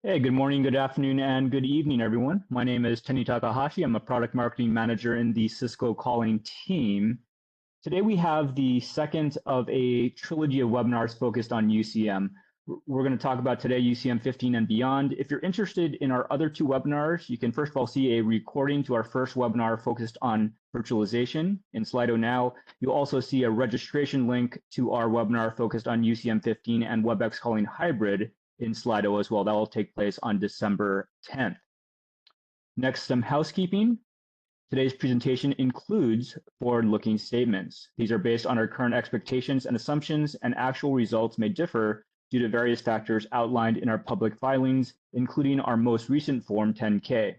Hey, good morning, good afternoon, and good evening, everyone. My name is Tenny Takahashi. I'm a product marketing manager in the Cisco calling team. Today, we have the second of a trilogy of webinars focused on UCM. We're going to talk about today UCM 15 and beyond. If you're interested in our other two webinars, you can first of all see a recording to our first webinar focused on virtualization in Slido now. You'll also see a registration link to our webinar focused on UCM 15 and Webex Calling Hybrid in Slido as well. That will take place on December 10th. Next, some housekeeping. Today's presentation includes forward-looking statements. These are based on our current expectations and assumptions, and actual results may differ due to various factors outlined in our public filings, including our most recent Form 10-K.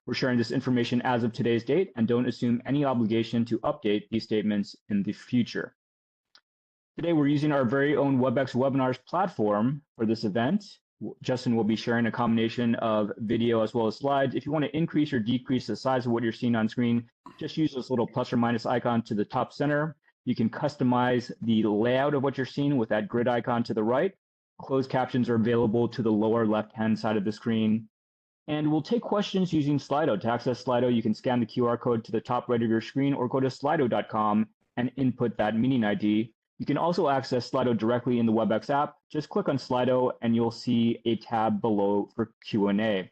We're sharing this information as of today's date and don't assume any obligation to update these statements in the future. Today, we're using our very own Webex Webinars platform for this event. Justin will be sharing a combination of video as well as slides. If you want to increase or decrease the size of what you're seeing on screen, just use this little plus or minus icon to the top center. You can customize the layout of what you're seeing with that grid icon to the right. Closed captions are available to the lower left-hand side of the screen. And we'll take questions using Slido. To access Slido, you can scan the QR code to the top right of your screen or go to slido.com and input that meeting ID. You can also access Slido directly in the Webex app. Just click on Slido and you'll see a tab below for Q&A.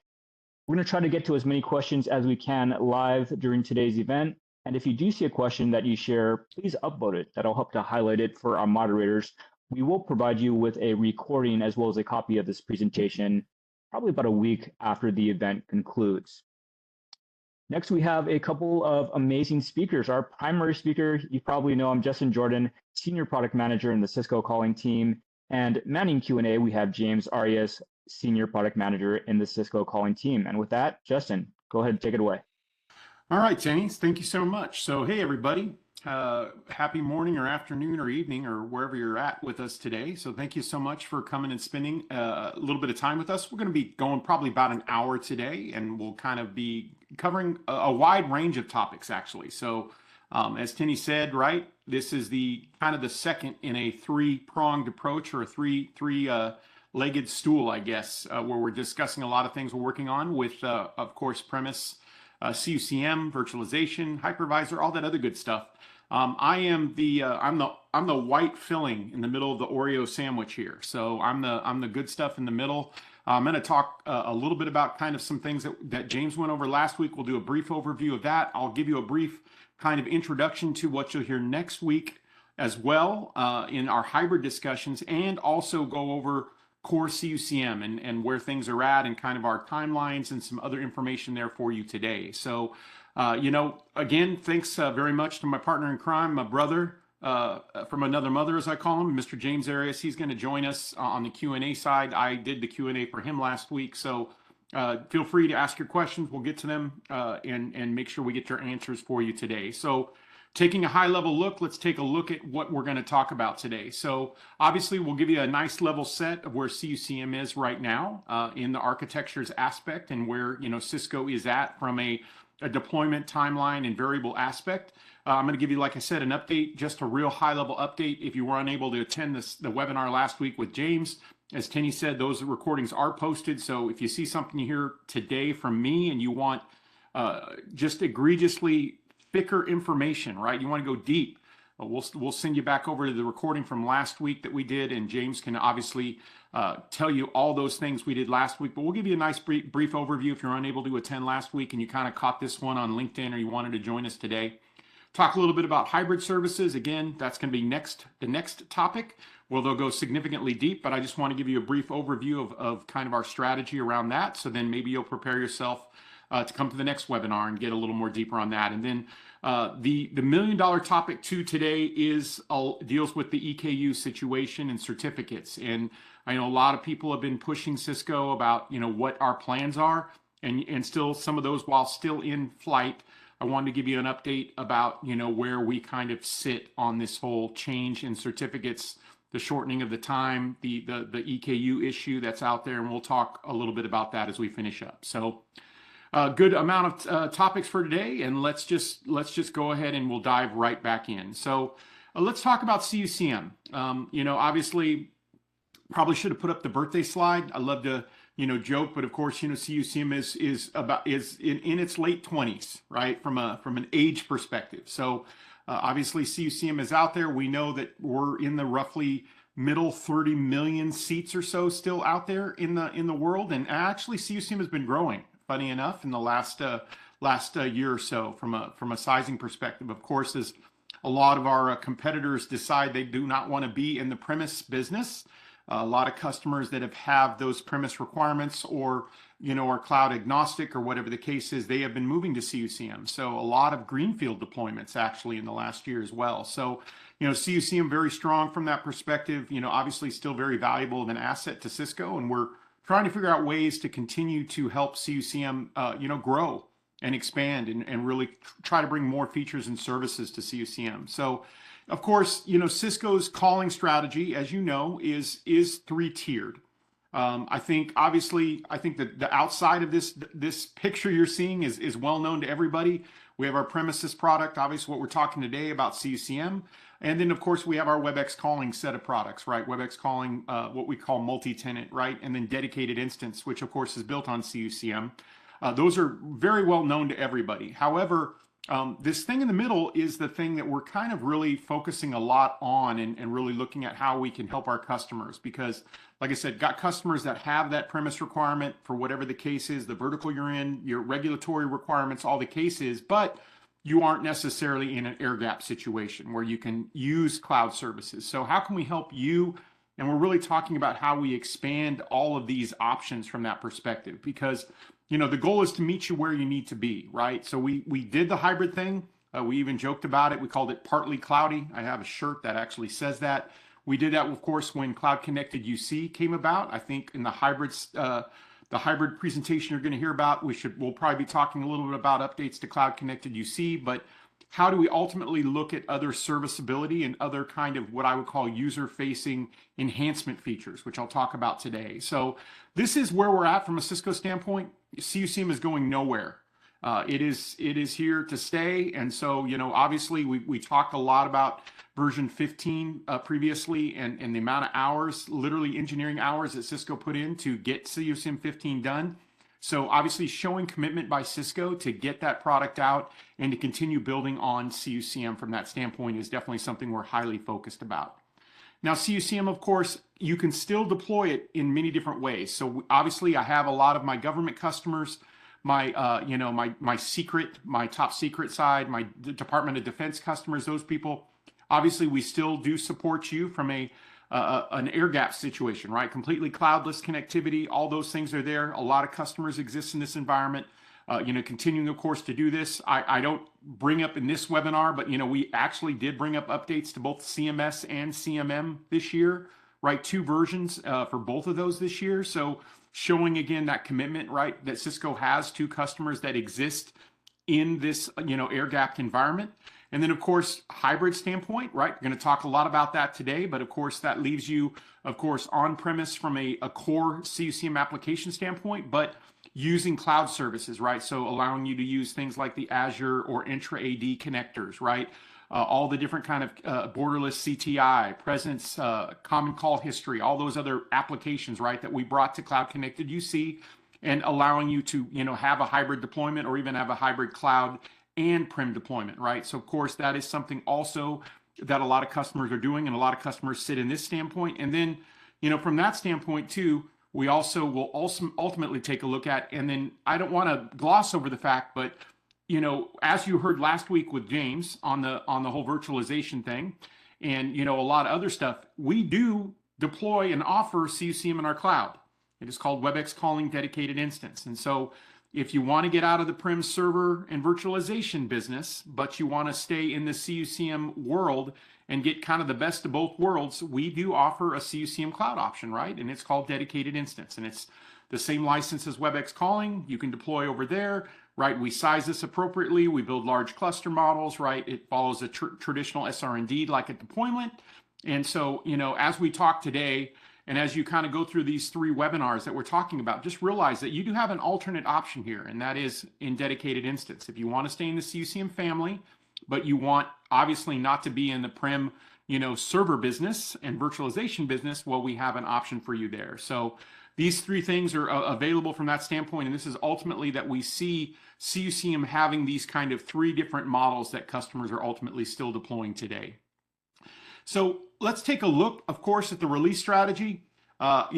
We're going to try to get to as many questions as we can live during today's event. And if you do see a question that you share, please upvote it. That'll help to highlight it for our moderators. We will provide you with a recording as well as a copy of this presentation, probably about a week after the event concludes. Next, we have a couple of amazing speakers. Our primary speaker, you probably know, I'm Justin Jordan, Senior Product Manager in the Cisco calling team. And manning Q&A, we have James Arias, Senior Product Manager in the Cisco calling team. And with that, Justin, go ahead and take it away. All right, Tenny, thank you so much. So, hey, everybody. Happy morning or afternoon or evening or wherever you're at with us today. So thank you so much for coming and spending a little bit of time with us. We're going to be going probably about an hour today, and we'll kind of be covering a wide range of topics, actually. So as Tenny said, right, this is the kind of the second in a three-pronged approach, or a three-legged stool, I guess, where we're discussing a lot of things we're working on with, of course, premise, CUCM, virtualization, hypervisor, all that other good stuff. I'm the white filling in the middle of the Oreo sandwich here. So I'm the good stuff in the middle. I'm going to talk a little bit about kind of some things that James went over last week. We'll do a brief overview of that. I'll give you a brief kind of introduction to what you'll hear next week as well in our hybrid discussions, and also go over core CUCM and where things are at and kind of our timelines and some other information there for you today. So, again, thanks very much to my partner in crime, my brother from another mother, as I call him, Mr. James Arias. He's going to join us on the Q&A side. I did the Q&A for him last week. So feel free to ask your questions. We'll get to them and make sure we get your answers for you today. So taking a high level look, let's take a look at what we're going to talk about today. So obviously we'll give you a nice level set of where CUCM is right now in the architectures aspect, and where Cisco is at from a deployment timeline and variable aspect. I'm going to give you, like I said, an update, just a real high level update. If you were unable to attend the webinar last week with James, as Tenny said, those recordings are posted. So if you see something you hear today from me and you want just egregiously thicker information, right? You want to go deep, we'll send you back over to the recording from last week that we did, and James can obviously tell you all those things we did last week. But we'll give you a nice brief overview if you're unable to attend last week and you kind of caught this one on LinkedIn or you wanted to join us today. Talk a little bit about hybrid services. Again, that's going to be the next topic, where they'll go significantly deep, but I just want to give you a brief overview of kind of our strategy around that. So then maybe you'll prepare yourself to come to the next webinar and get a little more deeper on that. And then the $1 million topic two today deals with the EKU situation and certificates. And I know a lot of people have been pushing Cisco about what our plans are, and still some of those, while still in flight, I wanted to give you an update about where we kind of sit on this whole change in certificates, the shortening of the time, the EKU issue that's out there, and we'll talk a little bit about that as we finish up. So good amount of topics for today, and let's just go ahead and we'll dive right back in. So let's talk about CUCM. Obviously Probably should have put up the birthday slide. I love to, joke, but of course, CUCM is in its late 20s, right? From an age perspective. So obviously CUCM is out there. We know that we're in the roughly middle 30 million seats or so still out there in the world. And actually CUCM has been growing, funny enough, in the last year or so from a sizing perspective. Of course, as a lot of our competitors decide they do not want to be in the premise business, a lot of customers that have those premise requirements or, are cloud agnostic or whatever the case is, they have been moving to CUCM. So a lot of greenfield deployments actually in the last year as well. So, CUCM very strong from that perspective, obviously still very valuable of an asset to Cisco. And we're trying to figure out ways to continue to help CUCM, grow and expand and really try to bring more features and services to CUCM. So, of course, Cisco's calling strategy, as you know, is three-tiered. I think that the outside of this picture you're seeing is well known to everybody. We have our premises product, obviously what we're talking today about CUCM. And then, of course, we have our Webex calling set of products, right? Webex calling, what we call multi-tenant, right? And then dedicated instance, which, of course, is built on CUCM. Those are very well known to everybody. However, this thing in the middle is the thing that we're kind of really focusing a lot on and really looking at how we can help our customers. Because, like I said, got customers that have that premise requirement for whatever the case is, the vertical you're in, your regulatory requirements, all the cases, but you aren't necessarily in an air gap situation where you can use cloud services. So how can we help you? And we're really talking about how we expand all of these options from that perspective, because the goal is to meet you where you need to be, right? So we did the hybrid thing. We even joked about it. We called it partly cloudy. I have a shirt that actually says that. We did that, of course, when Cloud Connected UC came about. I think in the hybrid presentation you're going to hear about, we'll probably be talking a little bit about updates to Cloud Connected UC, but how do we ultimately look at other serviceability and other kind of what I would call user-facing enhancement features, which I'll talk about today. So this is where we're at from a Cisco standpoint. CUCM is going nowhere. It is here to stay. And so, obviously we talked a lot about version 15 previously and the amount of hours, literally engineering hours that Cisco put in to get CUCM 15 done. So obviously showing commitment by Cisco to get that product out and to continue building on CUCM from that standpoint is definitely something we're highly focused about. Now, CUCM, of course, you can still deploy it in many different ways. So obviously I have a lot of my government customers, my top secret side, my Department of Defense customers, those people. Obviously, we still do support you from an air gap situation, right? Completely cloudless connectivity, all those things are there. A lot of customers exist in this environment. Continuing, of course, to do this. I don't bring up in this webinar, but we actually did bring up updates to both CMS and CMM this year, right? 2 versions for both of those this year. So showing again that commitment, right, that Cisco has to customers that exist in this air gapped environment. And then, of course, hybrid standpoint, right? We're going to talk a lot about that today, but of course, that leaves you, of course, on-premise from a core CUCM application standpoint, but using cloud services, right? So allowing you to use things like the Azure or intra-AD connectors, right? All the different kind of borderless CTI, presence, common call history, all those other applications, right, that we brought to Cloud Connected UC, and allowing you to, have a hybrid deployment or even have a hybrid cloud and prem deployment, right? So of course, that is something also that a lot of customers are doing, and a lot of customers sit in this standpoint. And then, from that standpoint too, we also will ultimately take a look at, and then I don't want to gloss over the fact, but as you heard last week with James on the whole virtualization thing, and a lot of other stuff, we do deploy and offer CUCM in our cloud. It is called Webex Calling Dedicated Instance. And so if you want to get out of the prem server and virtualization business, but you want to stay in the CUCM world and get kind of the best of both worlds, we do offer a CUCM cloud option, right? And it's called Dedicated Instance. And it's the same license as Webex Calling. You can deploy over there, right? We size this appropriately. We build large cluster models, right? It follows a traditional SR&D like a deployment. And so, as we talk today, and as you kind of go through these 3 webinars that we're talking about, just realize that you do have an alternate option here, and that is in Dedicated Instance. If you want to stay in the CUCM family, but you want obviously not to be in the prem, server business and virtualization business, well, we have an option for you there. So these three things are available from that standpoint. And this is ultimately that we see UCM having these kind of three different models that customers are ultimately still deploying today. So let's take a look, of course, at the release strategy. I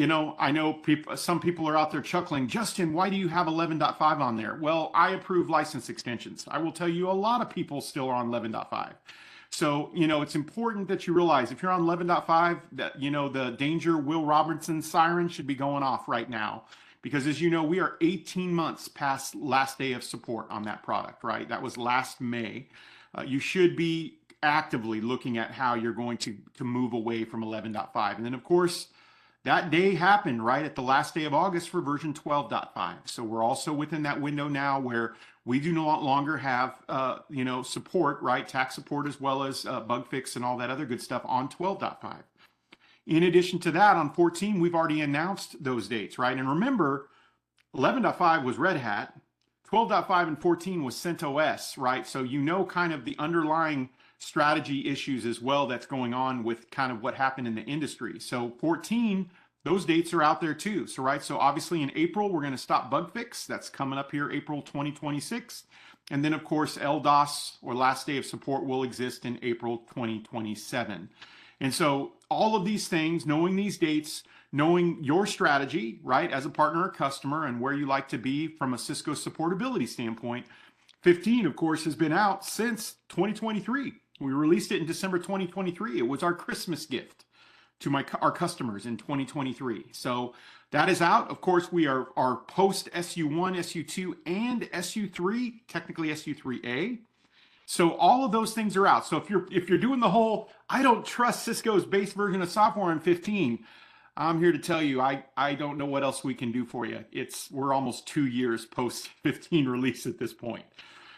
know some people are out there chuckling, Justin, why do you have 11.5 on there? Well, I approve license extensions. I will tell you a lot of people still are on 11.5. So, it's important that you realize if you're on 11.5, that, the danger Will Robinson siren should be going off right now. Because as you know, we are 18 months past last day of support on that product, right? That was last May. You should be actively looking at how you're going to move away from 11.5. And then, of course, that day happened right at the last day of August for version 12.5. So we're also within that window now where we do no longer have, support, right? Tax support as well as bug fix and all that other good stuff on 12.5. In addition to that, on 14, we've already announced those dates, right? And remember, 11.5 was Red Hat, 12.5 and 14 was CentOS, right? So kind of the underlying strategy issues as well that's going on with kind of what happened in the industry. So 14, those dates are out there too. So obviously in April, we're going to stop bug fix. That's coming up here, April 2026. And then of course, LDOS or last day of support will exist in April 2027. And so all of these things, knowing these dates, knowing your strategy, right, as a partner or customer and where you like to be from a Cisco supportability standpoint, 15, of course, has been out since 2023. We released it in December 2023. It was our Christmas gift to our customers in 2023. So that is out. Of course, we are post SU1, SU2, and SU3, technically SU3A. So all of those things are out. So if you're doing the whole, I don't trust Cisco's base version of software in 15, I'm here to tell you, I don't know what else we can do for you. We're almost 2 years post 15 release at this point.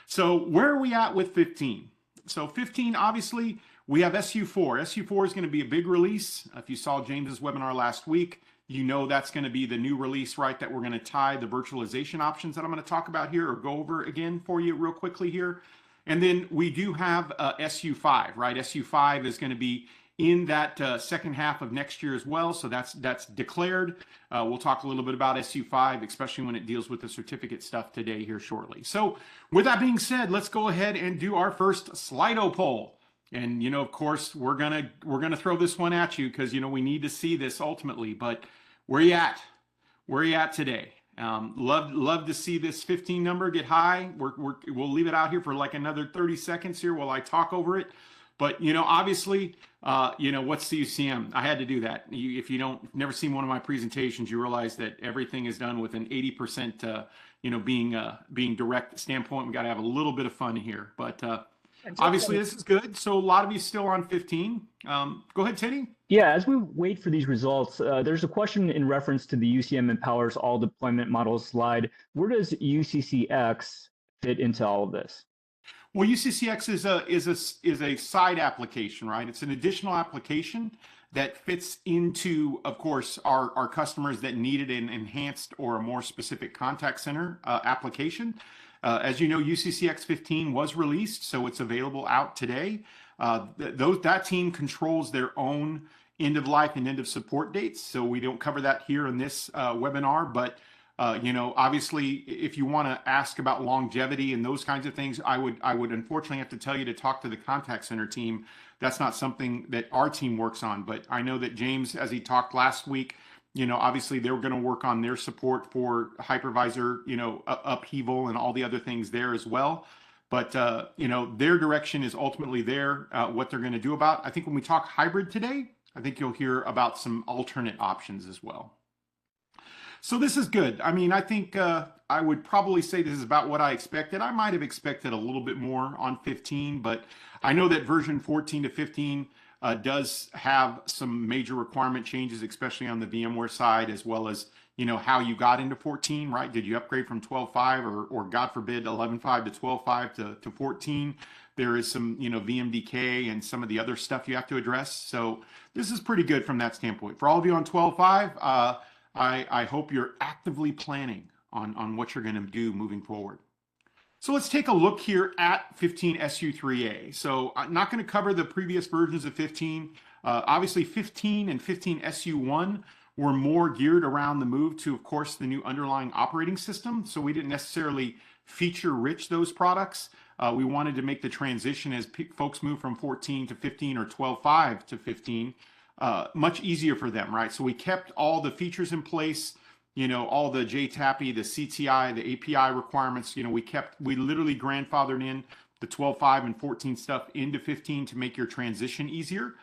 So where are we at with 15? So 15, obviously, we have SU4. SU4 is going to be a big release. If you saw James's webinar last week, that's going to be the new release, right, that we're going to tie the virtualization options that I'm going to talk about here or go over again for you real quickly here. And then we do have SU5, right? SU5 is going to be in that second half of next year as well. So that's declared. We'll talk a little bit about SU5, especially when it deals with the certificate stuff today here shortly. So with that being said, let's go ahead and do our first Slido poll. And, of course, we're gonna throw this one at you because, we need to see this ultimately. But where you at? Where you at today? Love to see this 15 number get high. We'll leave it out here for like another 30 seconds here while I talk over it. But, obviously, what's the UCM? I had to do that. If never seen one of my presentations, you realize that everything is done with an 80%, being direct standpoint. We got to have a little bit of fun here. But obviously, this is good. So a lot of you still on 15. Go ahead, Teddy. Yeah, as we wait for these results, there's a question in reference to the UCM empowers all deployment models slide. Where does UCCX fit into all of this? Well, UCCX is a side application, right? It's an additional application that fits into, of course, our customers that needed an enhanced or a more specific contact center application. As you know, UCCX 15 was released, so it's available out today. That team controls their own end of life and end of support dates, so we don't cover that here in this webinar, but obviously, if you want to ask about longevity and those kinds of things, I would unfortunately have to tell you to talk to the contact center team. That's not something that our team works on. But I know that James, as he talked last week, obviously they were going to work on their support for hypervisor, upheaval and all the other things there as well. But, their direction is ultimately there, what they're going to do about. I think when we talk hybrid today, I think you'll hear about some alternate options as well. So this is good. I mean, I think I would probably say this is about what I expected. I might have expected a little bit more on 15, but I know that version 14 to 15 does have some major requirement changes, especially on the VMware side, as well as, how you got into 14, right? Did you upgrade from 12.5 or God forbid, 11.5 to 12.5 to 14? There is some, VMDK and some of the other stuff you have to address. So this is pretty good from that standpoint. For all of you on 12.5, I hope you're actively planning on what you're going to do moving forward. So let's take a look here at 15 SU3A. So I'm not going to cover the previous versions of 15. Obviously 15 and 15 SU1 were more geared around the move to, of course, the new underlying operating system. So we didn't necessarily feature rich those products. We wanted to make the transition as folks move from 14 to 15 or 12.5 to 15 much easier for them, right? So we kept all the features in place, you know, all the JTAPI, the CTI, the API requirements, you know, we literally grandfathered in the 12.5 and 14 stuff into 15 to make your transition easier.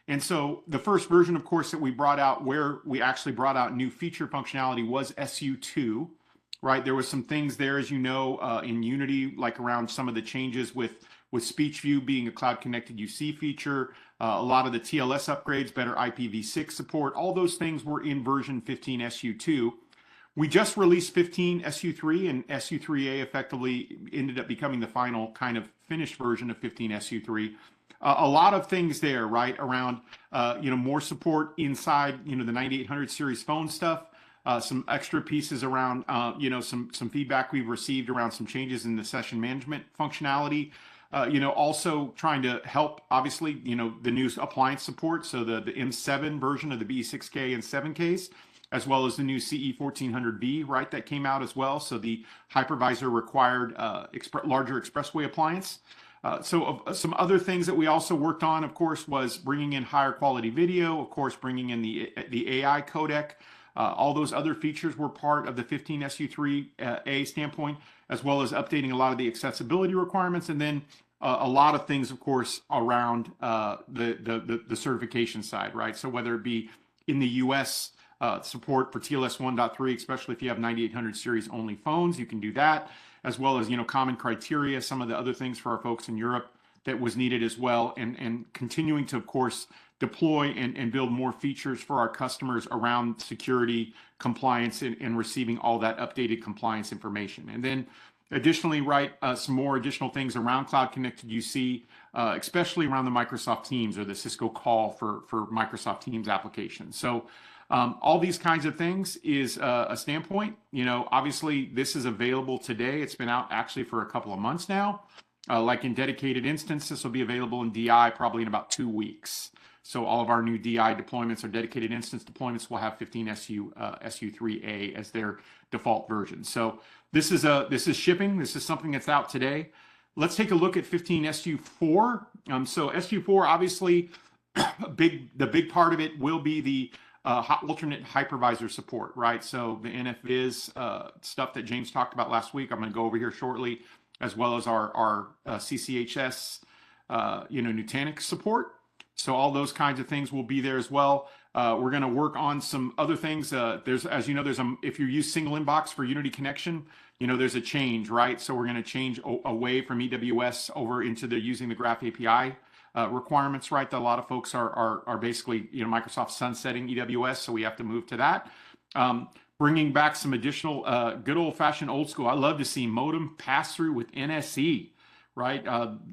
And so the first version, of course, that we brought out, where we actually brought out new feature functionality, was SU2, right? There was some things there, as you know, in Unity, like around some of the changes with Speech View being a cloud connected UC feature, a lot of the TLS upgrades, better IPv6 support, all those things were in version 15 SU2. We just released 15 SU3, and SU3A effectively ended up becoming the final kind of finished version of 15 SU3. A lot of things there, right, around, you know, more support inside, you know, the 9800 series phone stuff, some extra pieces around, you know, some feedback we've received around some changes in the session management functionality. You know, also trying to help, obviously, you know, the new appliance support. So the M7 version of the BE6K and 7Ks, as well as the new CE1400V, right, that came out as well. So the hypervisor required larger expressway appliance. So some other things that we also worked on, of course, was bringing in higher quality video, of course, bringing in the AI codec. All those other features were part of the 15 SU3A standpoint, as well as updating a lot of the accessibility requirements, and then a lot of things, of course, around the certification side, right? So whether it be in the US, support for TLS 1.3, especially if you have 9800 series only phones, you can do that, as well as, you know, common criteria, some of the other things for our folks in Europe that was needed as well, and continuing to, of course, deploy and build more features for our customers around security, compliance, and receiving all that updated compliance information. And then additionally, right, some more additional things around cloud connected UC, especially around the Microsoft Teams or the Cisco call for Microsoft Teams applications. So all these kinds of things is a standpoint. You know, obviously this is available today. It's been out actually for a couple of months now. Like in dedicated instance, this will be available in DI probably in about 2 weeks. So all of our new DI deployments or dedicated instance deployments will have 15 SU3A as their default version. So this is shipping. This is something that's out today. Let's take a look at 15 SU4. So SU4, obviously, the big part of it will be the alternate hypervisor support, right? So the NFVis stuff that James talked about last week, I'm going to go over here shortly, as well as our CCHS, you know, Nutanix support. So all those kinds of things will be there as well. We're going to work on some other things. There's, as you know, if you use single inbox for Unity connection, you know, there's a change, right? So we're going to change away from EWS over into using the Graph API requirements, right? That a lot of folks are basically, you know, Microsoft sunsetting EWS, so we have to move to that. Bringing back some additional good old-fashioned old school. I love to see modem pass through with NSE, right?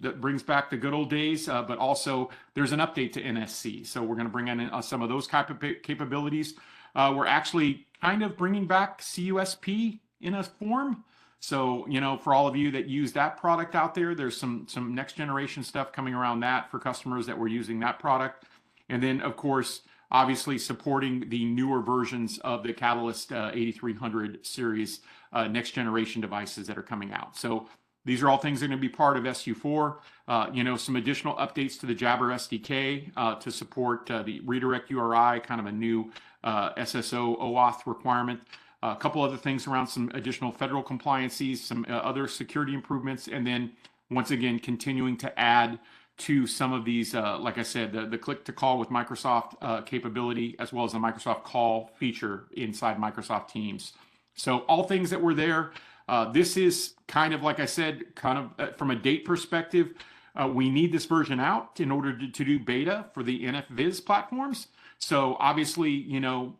That brings back the good old days, but also there's an update to NSC. So we're going to bring in some of those type of capabilities. We're actually kind of bringing back CUSP in a form. So, you know, for all of you that use that product out there, there's some next generation stuff coming around that for customers that were using that product. And then, of course, obviously supporting the newer versions of the Catalyst 8300 series next generation devices that are coming out. So these are all things that are going to be part of SU4. You know, some additional updates to the Jabber SDK to support the redirect URI, kind of a new SSO OAuth requirement. A couple other things around some additional federal compliances, some other security improvements, and then once again continuing to add to some of these, like I said, the click to call with Microsoft capability, as well as the Microsoft call feature inside Microsoft Teams. So all things that were there. This is kind of, like I said, kind of from a date perspective, we need this version out in order to do beta for the NFVis platforms. So obviously, you know,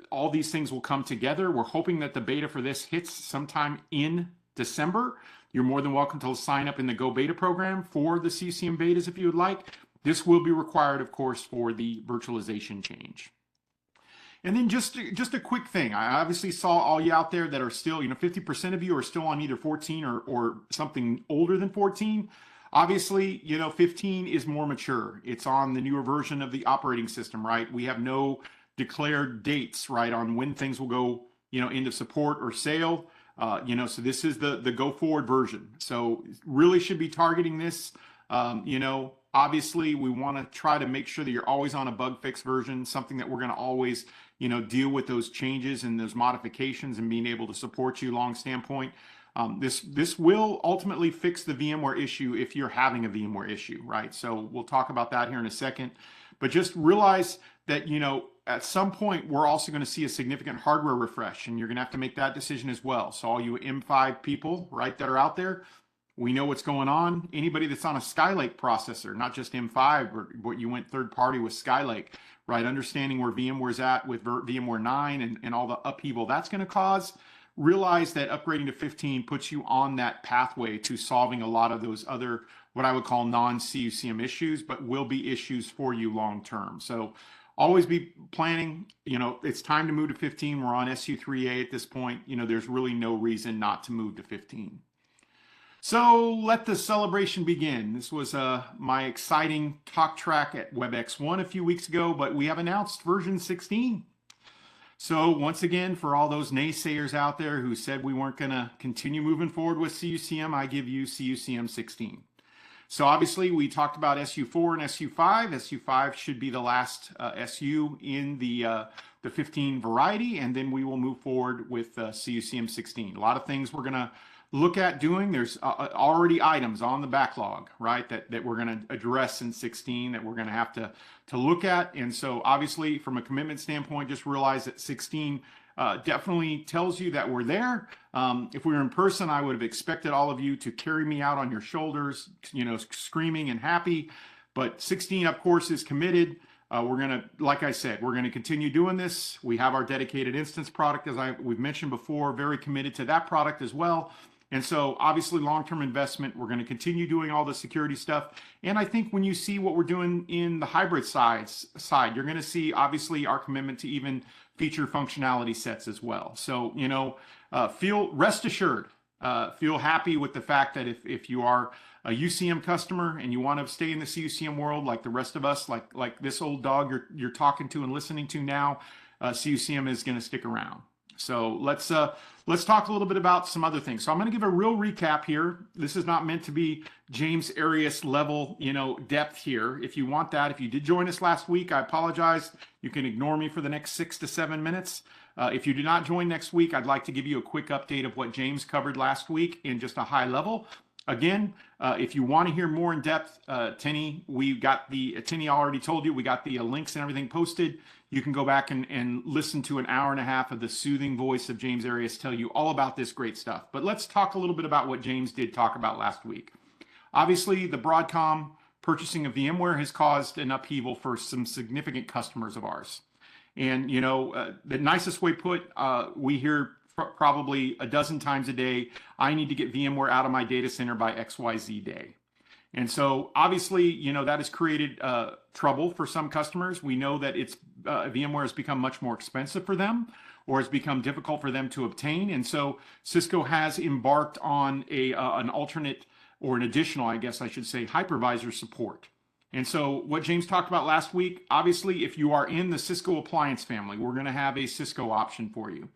all these things will come together. We're hoping that the beta for this hits sometime in December. You're more than welcome to sign up in the Go Beta program for the CCM betas if you would like. This will be required, of course, for the virtualization change. And then just a quick thing. I obviously saw all you out there that are still, 50% of you are still on either 14 or something older than 14. Obviously, 15 is more mature. It's on the newer version of the operating system, right? We have no declared dates, right, on when things will go, into support or sale. So this is the go forward version. So really should be targeting this. Obviously we want to try to make sure that you're always on a bug fix version, something that we're going to always, deal with those changes and those modifications and being able to support you long standpoint. This will ultimately fix the VMware issue if you're having a VMware issue, right? So we'll talk about that here in a second, but just realize that, at some point, we're also going to see a significant hardware refresh, and you're going to have to make that decision as well. So all you M5 people, right, that are out there, we know what's going on. Anybody that's on a Skylake processor, not just M5, or what you went third party with Skylake, right, understanding where VMware's at with VMware 9 and all the upheaval that's going to cause, realize that upgrading to 15 puts you on that pathway to solving a lot of those other, what I would call non-CUCM issues, but will be issues for you long term. So always be planning, it's time to move to 15. We're on SU3A at this point. There's really no reason not to move to 15. So let the celebration begin. This was my exciting talk track at Webex 1 a few weeks ago, but we have announced version 16. So once again, for all those naysayers out there who said we weren't going to continue moving forward with CUCM, I give you CUCM 16. So obviously we talked about SU4 and SU5. SU5 should be the last SU in the 15 variety, and then we will move forward with CUCM 16. A lot of things we're going to look at doing. There's already items on the backlog, right, that we're going to address in 16 that we're going to have to look at. And so obviously from a commitment standpoint, just realize that 16 definitely tells you that we're there. If we were in person, I would have expected all of you to carry me out on your shoulders, screaming and happy. But 16, of course, is committed. We're going to, like I said, we're going to continue doing this. We have our dedicated instance product, as we've mentioned before, very committed to that product as well. And so obviously long-term investment, we're going to continue doing all the security stuff. And I think when you see what we're doing in the hybrid side, you're going to see obviously our commitment to even feature functionality sets as well. So, rest assured, feel happy with the fact that if you are a UCM customer and you want to stay in the CUCM world like the rest of us, like this old dog you're talking to and listening to now, CUCM is going to stick around. So let's talk a little bit about some other things. So I'm going to give a real recap here. This is not meant to be James Arias level, depth here. If you want that, if you did join us last week, I apologize. You can ignore me for the next 6 to 7 minutes. If you do not join next week, I'd like to give you a quick update of what James covered last week in just a high level. Again, if you want to hear more in depth, Tenny already told you, we got the links and everything posted. You can go back and listen to an hour and a half of the soothing voice of James Arias tell you all about this great stuff. But let's talk a little bit about what James did talk about last week. Obviously, the Broadcom purchasing of VMware has caused an upheaval for some significant customers of ours. And, the nicest way put, we hear probably a dozen times a day, I need to get VMware out of my data center by XYZ day. And so obviously, that has created trouble for some customers. We know that VMware has become much more expensive for them, or has become difficult for them to obtain. And so Cisco has embarked on an alternate, or an additional, I guess I should say, hypervisor support. And so what James talked about last week, obviously, if you are in the Cisco appliance family, we're going to have a Cisco option for you.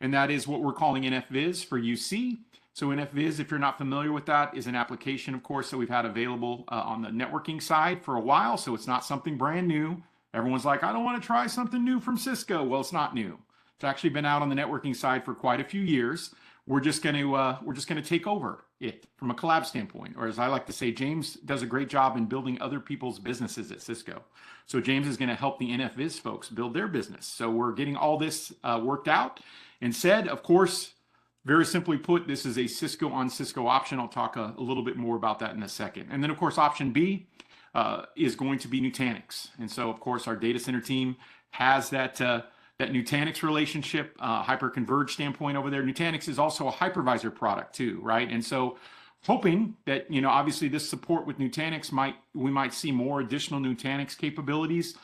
And that is what we're calling NFViz for UC. So NFViz, if you're not familiar with that, is an application, of course, that we've had available on the networking side for a while. So it's not something brand new. Everyone's like, I don't want to try something new from Cisco. Well, it's not new. It's actually been out on the networking side for quite a few years. We're just going to take over it from a collab standpoint, or as I like to say, James does a great job in building other people's businesses at Cisco. So James is going to help the NFViz folks build their business. So we're getting all this worked out and said, of course, very simply put, this is a Cisco on Cisco option. I'll talk a little bit more about that in a second. And then, of course, option B is going to be Nutanix. And so, of course, our data center team has that Nutanix relationship, hyper-converged standpoint over there. Nutanix is also a hypervisor product too, right? And so hoping that, obviously this support with Nutanix we might see more additional Nutanix capabilities.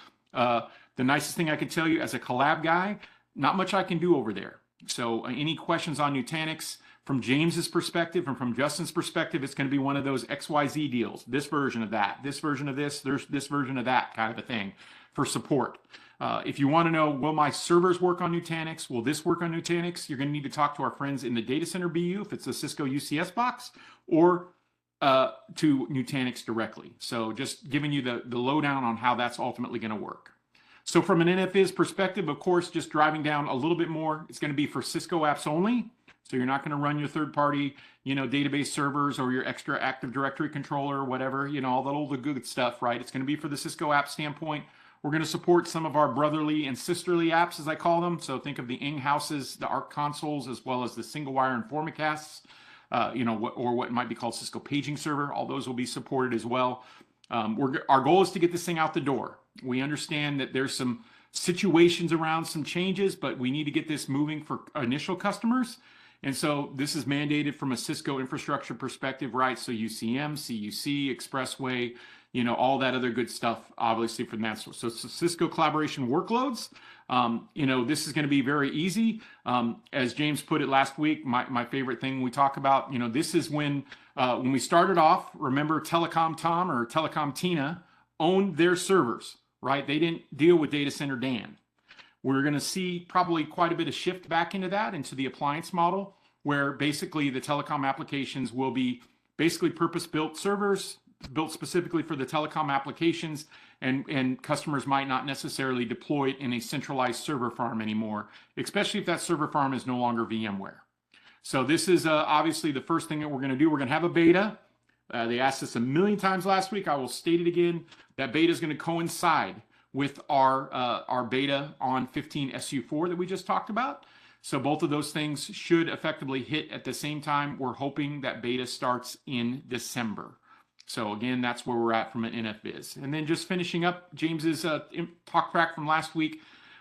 The nicest thing I can tell you as a collab guy, not much I can do over there. So any questions on Nutanix from James's perspective and from Justin's perspective, it's going to be one of those XYZ deals, this version of that, this version of this, there's this version of that kind of a thing for support. If you want to know, will my servers work on Nutanix? Will this work on Nutanix? You're going to need to talk to our friends in the data center BU, if it's a Cisco UCS box, or to Nutanix directly. So just giving you the lowdown on how that's ultimately going to work. So from an NFVIS perspective, of course, just driving down a little bit more, it's going to be for Cisco apps only. So you're not going to run your third-party, database servers or your extra Active Directory controller or whatever, all the old good stuff, right? It's going to be for the Cisco app standpoint. We're going to support some of our brotherly and sisterly apps, as I call them. So think of the Ing houses, the Arc consoles, as well as the single wire and Formicasts, or what might be called Cisco Paging Server. All those will be supported as well. Our goal is to get this thing out the door. We understand that there's some situations around some changes, but we need to get this moving for initial customers. And so this is mandated from a Cisco infrastructure perspective, right? So UCM, CUC, Expressway, all that other good stuff, obviously from that. So Cisco collaboration workloads, this is going to be very easy. As James put it last week, my favorite thing we talk about, this is when we started off, remember Telecom Tom or Telecom Tina owned their servers, right? They didn't deal with Data Center Dan. We're going to see probably quite a bit of shift back into that, into the appliance model, where basically the telecom applications will be basically purpose-built servers, built specifically for the telecom applications, and customers might not necessarily deploy it in a centralized server farm anymore, especially if that server farm is no longer VMware. So this is obviously the first thing that we're going to do. We're going to have a beta. They asked us a million times last week. I will state it again. That beta is going to coincide with our beta on 15 SU4 that we just talked about. So both of those things should effectively hit at the same time. We're hoping that beta starts in December. So again, that's where we're at from an NFVIS. And then just finishing up James's talk track from last week.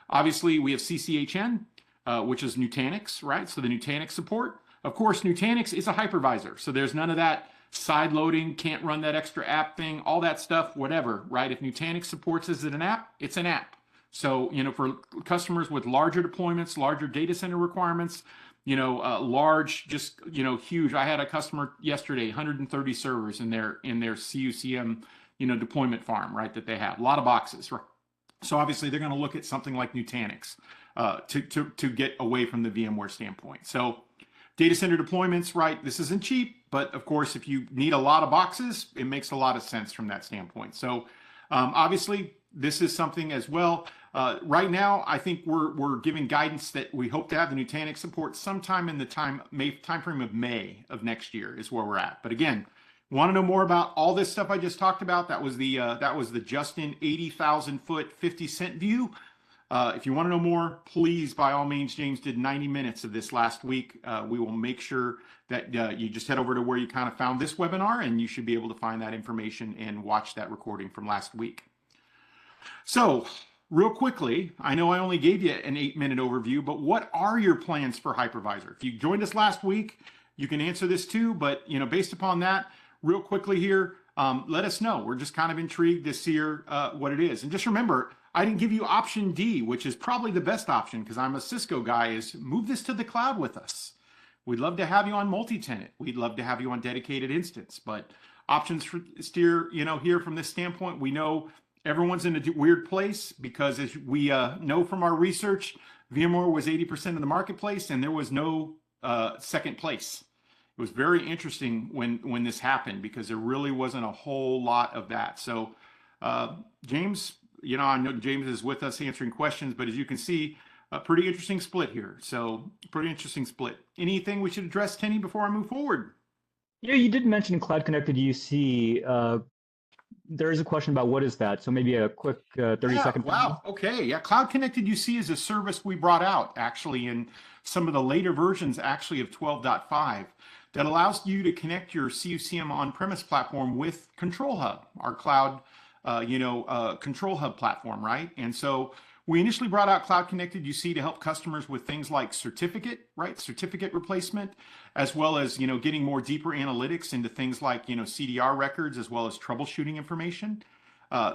Obviously, we have CCHN, which is Nutanix, right? So the Nutanix support. Of course, Nutanix is a hypervisor. So there's none of that side loading, can't run that extra app thing, all that stuff, whatever, right? If Nutanix supports as an app, it's an app. So, for customers with larger deployments, larger data center requirements, large, just, huge. I had a customer yesterday, 130 servers in their CUCM, deployment farm, right, that they have. A lot of boxes, right? So obviously they're going to look at something like Nutanix to get away from the VMware standpoint. So data center deployments, right, this isn't cheap, but of course, if you need a lot of boxes, it makes a lot of sense from that standpoint. So obviously, this is something as well. Right now, I think we're giving guidance that we hope to have the Nutanix support sometime in the timeframe of May of next year is where we're at. But again, want to know more about all this stuff I just talked about? That was the Justin 80,000 foot 50-cent view. If you want to know more, please, by all means, James did 90 minutes of this last week. We will make sure that you just head over to where you kind of found this webinar, and you should be able to find that information and watch that recording from last week. So real quickly, I know I only gave you an 8-minute overview, but what are your plans for hypervisor? If you joined us last week, you can answer this too, but based upon that, real quickly here, let us know. We're just kind of intrigued to see what it is. And just remember, I didn't give you option D, which is probably the best option because I'm a Cisco guy, is move this to the cloud with us. We'd love to have you on multi-tenant. We'd love to have you on dedicated instance, but options for steer, here from this standpoint, we know everyone's in a weird place because as we know from our research, VMware was 80% of the marketplace and there was no second place. It was very interesting when this happened because there really wasn't a whole lot of that. So James, I know James is with us answering questions, but as you can see, a pretty interesting split here. So pretty interesting split. Anything we should address, Tenny, before I move forward? Yeah, you did mention Cloud Connected UC. There is a question about what is that. So maybe a quick 30-second. Wow. Okay. Yeah. Cloud Connected UC is a service we brought out actually in some of the later versions actually of 12.5 that allows you to connect your CUCM on-premise platform with Control Hub, our cloud, Control Hub platform, right? And so we initially brought out Cloud Connected UC to help customers with things like certificate replacement, as well as, getting more deeper analytics into things like, CDR records, as well as troubleshooting information.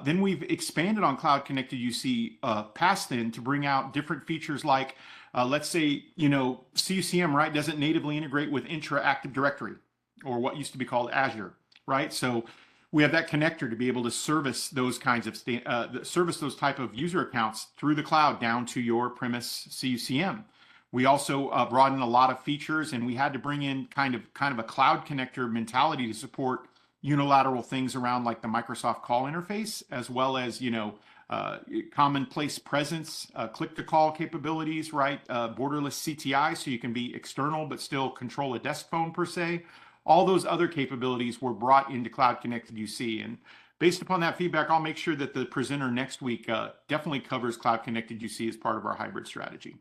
Then we've expanded on Cloud Connected UC past then to bring out different features like, let's say, CUCM, right, doesn't natively integrate with Intra Active Directory, or what used to be called Azure, right? So we have that connector to be able to service those kinds of service those type of user accounts through the cloud down to your premise CUCM. We also brought in a lot of features, and we had to bring in kind of a cloud connector mentality to support unilateral things around like the Microsoft call interface, as well as commonplace presence, click-to-call capabilities, right? Borderless CTI, so you can be external but still control a desk phone per se. All those other capabilities were brought into Cloud Connected UC. And based upon that feedback, I'll make sure that the presenter next week definitely covers Cloud Connected UC as part of our hybrid strategy.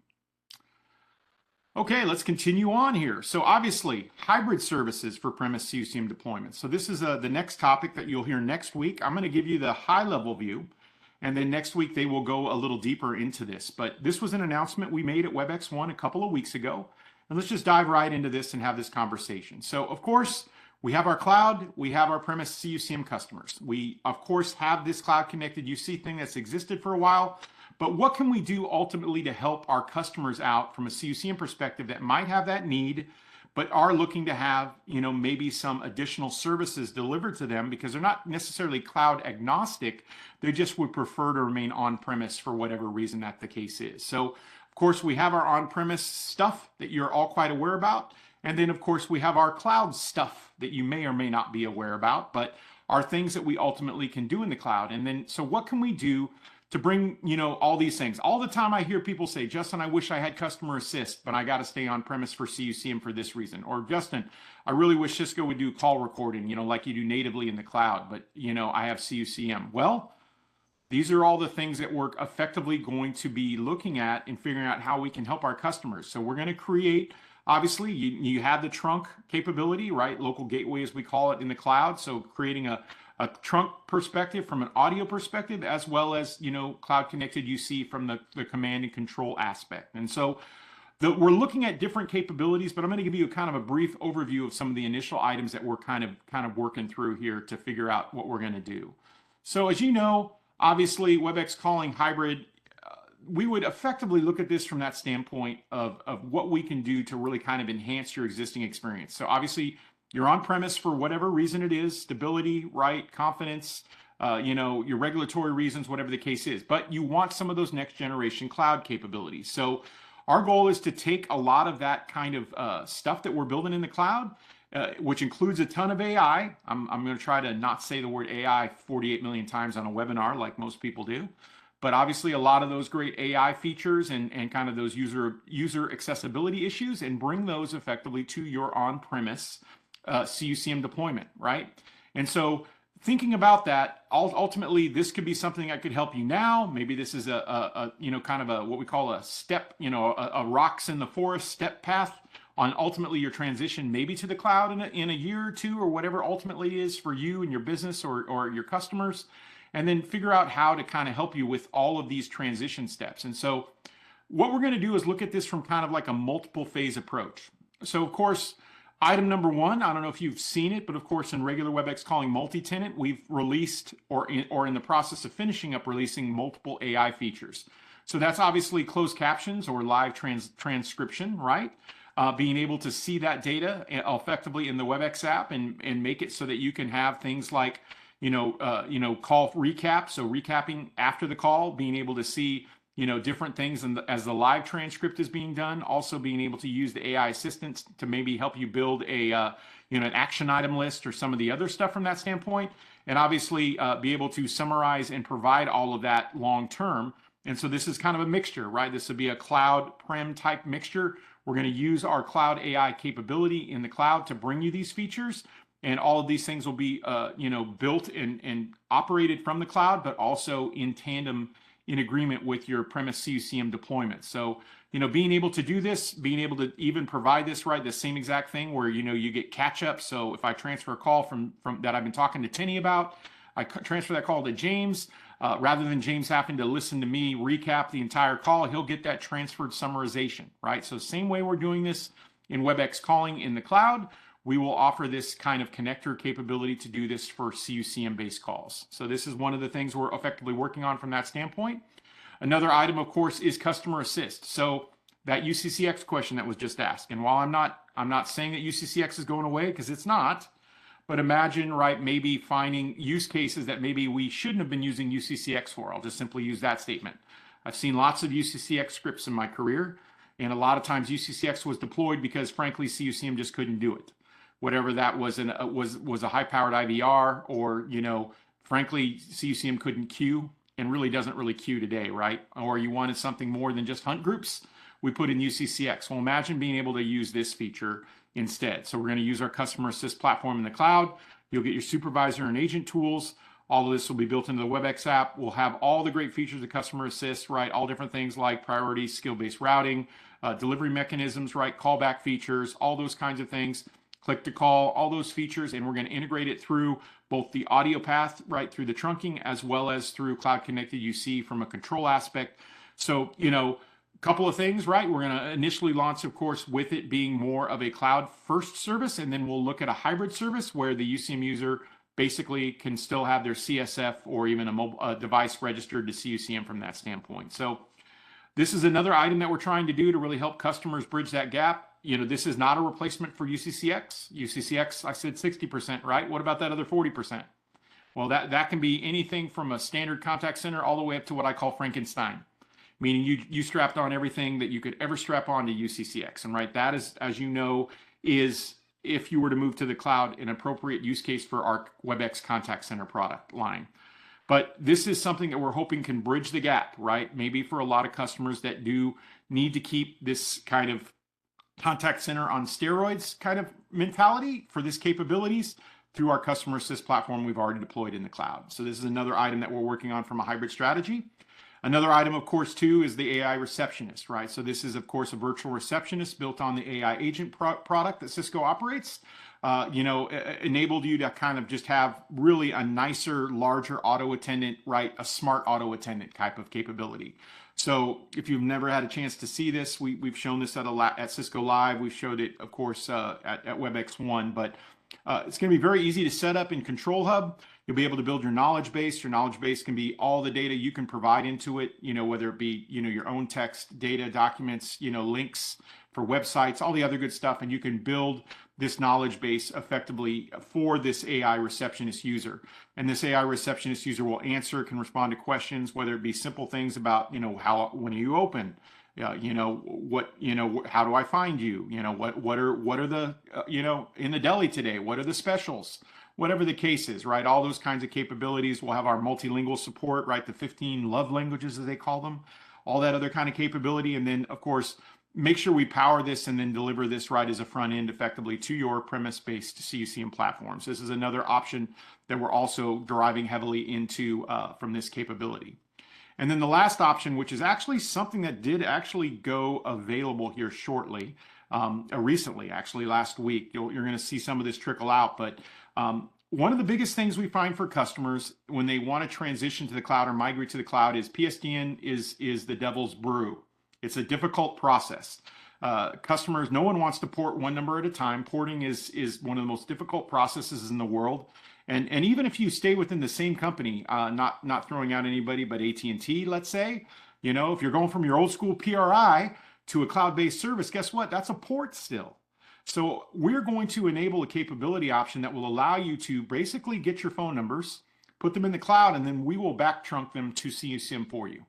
Okay, let's continue on here. So obviously, hybrid services for premise CUCM deployments. So this is the next topic that you'll hear next week. I'm going to give you the high-level view, and then next week they will go a little deeper into this. But this was an announcement we made at Webex One a couple of weeks ago. And let's just dive right into this and have this conversation. So, of course, we have our cloud, we have our premise CUCM customers. We, of course, have this Cloud Connected UC thing that's existed for a while. But what can we do ultimately to help our customers out from a CUCM perspective that might have that need, but are looking to have, maybe some additional services delivered to them because they're not necessarily cloud agnostic. They just would prefer to remain on-premise for whatever reason that the case is. So, of course, we have our on-premise stuff that you're all quite aware about. And then, of course, we have our cloud stuff that you may or may not be aware about, but are things that we ultimately can do in the cloud. And then, so what can we do to bring, all these things? All the time I hear people say, Justin, I wish I had customer assist, but I got to stay on premise for CUCM for this reason. Or Justin, I really wish Cisco would do call recording, like you do natively in the cloud, but I have CUCM. Well, these are all the things that we're effectively going to be looking at and figuring out how we can help our customers. So we're going to create, obviously, you have the trunk capability, right? Local gateway, as we call it in the cloud. So creating a trunk perspective from an audio perspective, as well as, Cloud Connected UC from the command and control aspect. And so we're looking at different capabilities, but I'm going to give you kind of a brief overview of some of the initial items that we're kind of working through here to figure out what we're going to do. So as you know, obviously, Webex Calling Hybrid, we would effectively look at this from that standpoint of what we can do to really kind of enhance your existing experience. So obviously, you're on premise for whatever reason it is, stability, right, confidence, your regulatory reasons, whatever the case is. But you want some of those next generation cloud capabilities. So our goal is to take a lot of that kind of stuff that we're building in the cloud, which includes a ton of AI. I'm going to try to not say the word AI 48 million times on a webinar like most people do. But obviously a lot of those great AI features and kind of those user accessibility issues, and bring those effectively to your on-premise CUCM deployment, right? And so thinking about that, ultimately this could be something that could help you now. Maybe this is a kind of a what we call a step, a rocks in the forest step path on ultimately your transition maybe to the cloud in a year or two, or whatever ultimately is for you and your business or your customers. And then figure out how to kind of help you with all of these transition steps. And so what we're going to do is look at this from kind of like a multiple phase approach. So of course, item number one, I don't know if you've seen it, but of course in regular Webex Calling multi-tenant, we've released or in the process of finishing up releasing multiple AI features. So that's obviously closed captions or live transcription, right? Being able to see that data effectively in the Webex app and make it so that you can have things like call recap. So recapping after the call, being able to see, different things as the live transcript is being done. Also being able to use the AI assistants to maybe help you build an action item list or some of the other stuff from that standpoint. And obviously be able to summarize and provide all of that long term. And so this is kind of a mixture, right? This would be a cloud prem type mixture. We're going to use our cloud AI capability in the cloud to bring you these features. And all of these things will be, built and operated from the cloud, but also in tandem in agreement with your premise CUCM deployment. So, being able to do this, being able to even provide this, right, the same exact thing where, you get catch up. So if I transfer a call from that I've been talking to Tenny about, I transfer that call to James, rather than James having to listen to me recap the entire call, he'll get that transferred summarization, right? So same way we're doing this in Webex Calling in the cloud, we will offer this kind of connector capability to do this for CUCM-based calls. So this is one of the things we're effectively working on from that standpoint. Another item, of course, is customer assist. So that UCCX question that was just asked, and while I'm not saying that UCCX is going away, because it's not, but imagine, right, maybe finding use cases that maybe we shouldn't have been using UCCX for. I'll just simply use that statement. I've seen lots of UCCX scripts in my career, and a lot of times UCCX was deployed because, frankly, CUCM just couldn't do it. Whatever that was, was a high-powered IVR, or, you know, frankly, CUCM couldn't queue and really doesn't really queue today, right? Or you wanted something more than just hunt groups, we put in UCCX. Well, imagine being able to use this feature instead. So we're going to use our customer assist platform in the cloud. You'll get your supervisor and agent tools. All of this will be built into the Webex app. We'll have all the great features of customer assist, right? All different things like priority, skill-based routing, delivery mechanisms, right? Callback features, all those kinds of things. Click to call, all those features, and we're going to integrate it through both the audio path, right, through the trunking, as well as through Cloud Connected UC from a control aspect. So, you know, a couple of things, right? We're going to initially launch, of course, with it being more of a cloud-first service, and then we'll look at a hybrid service where the UCM user basically can still have their CSF or even a mobile device registered to CUCM from that standpoint. So this is another item that we're trying to do to really help customers bridge that gap. You know, this is not a replacement for UCCX. UCCX, I said 60%, right? What about that other 40%? Well, that can be anything from a standard contact center all the way up to what I call Frankenstein, meaning you strapped on everything that you could ever strap on to UCCX. And right, that is, as you know, is, if you were to move to the cloud, an appropriate use case for our Webex contact center product line. But this is something that we're hoping can bridge the gap, right? Maybe for a lot of customers that do need to keep this kind of contact center on steroids kind of mentality for this capabilities through our customer assist platform we've already deployed in the cloud. So this is another item that we're working on from a hybrid strategy. Another item, of course, too, is the AI Receptionist, right? So this is, of course, a virtual receptionist built on the AI agent product that Cisco operates. You know, enabled you to kind of just have really a nicer, larger auto attendant, right? A smart auto attendant type of capability. So if you've never had a chance to see this, we've shown this at Cisco Live. We've showed it, of course, at Webex One, but it's going to be very easy to set up in Control Hub. You'll be able to build your knowledge base. Your knowledge base can be all the data you can provide into it, you know, whether it be, you know, your own text, data, documents, you know, links for websites, all the other good stuff. And you can build this knowledge base effectively for this AI receptionist user. And this AI receptionist user will answer, can respond to questions, whether it be simple things about, you know, when are you open? You know, how do I find you? You know, what are the, you know, in the deli today? What are the specials? Whatever the case is, right? All those kinds of capabilities. We'll have our multilingual support, right? The 15 love languages, as they call them, all that other kind of capability. And then, of course, make sure we power this and then deliver this right as a front end effectively to your premise-based CUCM platforms. This is another option that we're also deriving heavily into from this capability. And then the last option, which is actually something that did actually go available here shortly, recently, actually last week. You're going to see some of this trickle out, but one of the biggest things we find for customers when they want to transition to the cloud or migrate to the cloud is PSTN is the devil's brew. It's a difficult process. Customers, no one wants to port one number at a time. Porting is one of the most difficult processes in the world. And even if you stay within the same company, not throwing out anybody, but AT&T, let's say, you know, if you're going from your old school PRI to a cloud-based service, guess what? That's a port still. So we're going to enable a capability option that will allow you to basically get your phone numbers, put them in the cloud, and then we will back trunk them to CUCM for you.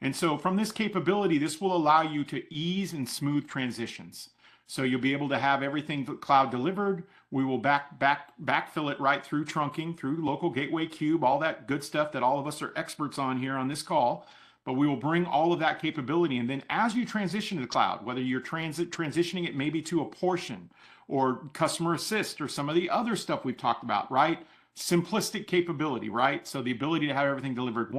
And so from this capability, this will allow you to ease and smooth transitions. So you'll be able to have everything cloud delivered. We will backfill it right through trunking, through local gateway cube, all that good stuff that all of us are experts on here on this call. But we will bring all of that capability. And then as you transition to the cloud, whether you're transitioning it maybe to a portion or customer assist or some of the other stuff we've talked about, right? Simplistic capability, right? So the ability to have everything delivered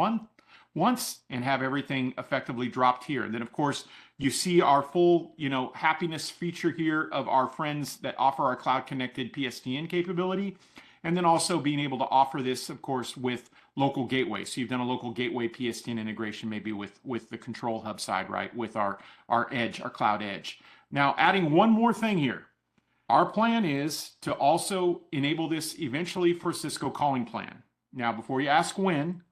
once and have everything effectively dropped here. And then, of course, you see our full, you know, happiness feature here of our friends that offer our cloud connected PSTN capability. And then also being able to offer this, of course, with local gateway. So you've done a local gateway PSTN integration, maybe with the control hub side, right? With our edge, our cloud edge. Now, adding one more thing here. Our plan is to also enable this eventually for Cisco Calling Plan. Now, before you ask when,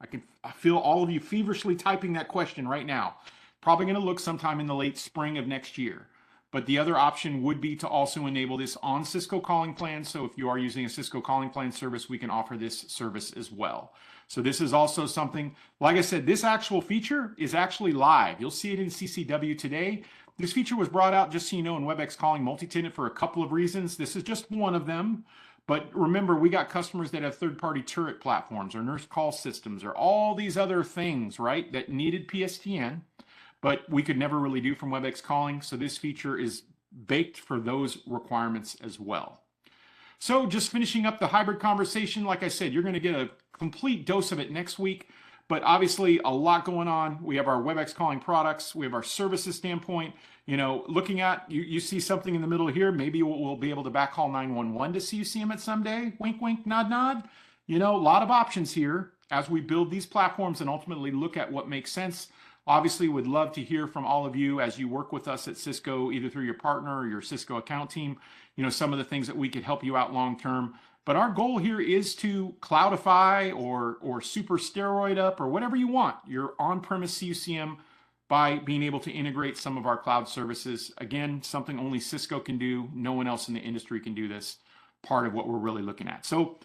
I feel all of you feverishly typing that question right now. Probably going to look sometime in the late spring of next year. But the other option would be to also enable this on Cisco Calling Plan. So if you are using a Cisco Calling Plan service, we can offer this service as well. So this is also something, like I said, this actual feature is actually live. You'll see it in CCW today. This feature was brought out, just so you know, in Webex Calling Multi-Tenant for a couple of reasons. This is just one of them. But remember, we got customers that have third-party turret platforms or nurse call systems or all these other things, right, that needed PSTN, but we could never really do from Webex Calling. So this feature is baked for those requirements as well. So just finishing up the hybrid conversation, like I said, you're going to get a complete dose of it next week. But obviously a lot going on. We have our Webex calling products. We have our services standpoint. You know, looking at, you see something in the middle here. Maybe we'll be able to backhaul 911 to UCM it someday. Wink, wink, nod, nod. You know, a lot of options here as we build these platforms and ultimately look at what makes sense. Obviously, would love to hear from all of you as you work with us at Cisco, either through your partner or your Cisco account team, you know, some of the things that we could help you out long term. But our goal here is to cloudify or super steroid up or whatever you want your on-premise UCM by being able to integrate some of our cloud services. Again, something only Cisco can do. No one else in the industry can do this. Part of what we're really looking at. So